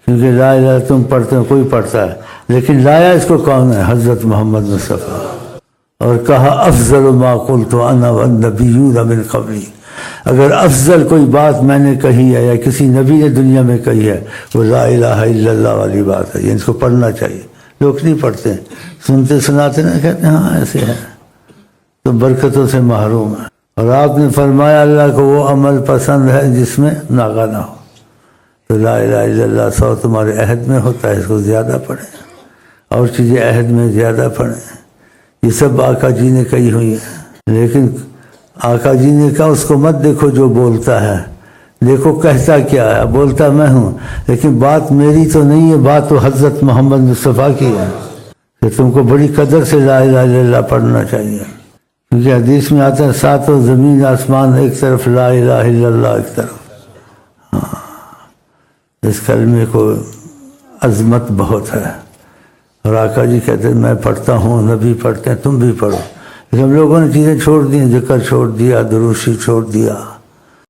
کیونکہ لا الہ تم پڑھتے ہو، کوئی پڑھتا ہے، لیکن لایا اس کو کون ہے؟ حضرت محمد مصطفیٰ۔ اور کہا افضل ما قلت انا والنبیون من قبلی، اگر افضل کوئی بات میں نے کہی ہے یا کسی نبی نے دنیا میں کہی ہے وہ لا الہ الا اللہ والی بات ہے، یہ اس کو پڑھنا چاہیے۔ لوگ نہیں پڑھتے، سنتے سناتے نا، کہتے ہیں ہاں ایسے ہے، تو برکتوں سے محروم ہے۔ اور آپ نے فرمایا اللہ کو وہ عمل پسند ہے جس میں ناغہ نہ ہو، تو لا الہ الا اللہ 100 تمہارے عہد میں ہوتا ہے، اس کو زیادہ پڑھیں، اور چیزیں عہد میں زیادہ پڑھیں۔ یہ سب آقا جی نے کہی ہوئی ہیں، لیکن آقا جی نے کہا اس کو مت دیکھو جو بولتا ہے، دیکھو کہتا کیا ہے۔ بولتا میں ہوں لیکن بات میری تو نہیں ہے، بات تو حضرت محمد مصطفیٰ کی ہے، کہ تم کو بڑی قدر سے لا الہ الا اللہ پڑھنا چاہیے، کیونکہ حدیث میں آتا ہے 7 زمین آسمان ایک طرف، لا الہ الا اللہ ایک طرف۔ اس کلمے کو عظمت بہت ہے، اور آقا جی کہتے ہیں میں پڑھتا ہوں، نبی پڑھتے ہیں، تم بھی پڑھو، لیکن ہم لوگوں نے چیزیں چھوڑ دی، ذکر چھوڑ دیا، دروشی چھوڑ دیا۔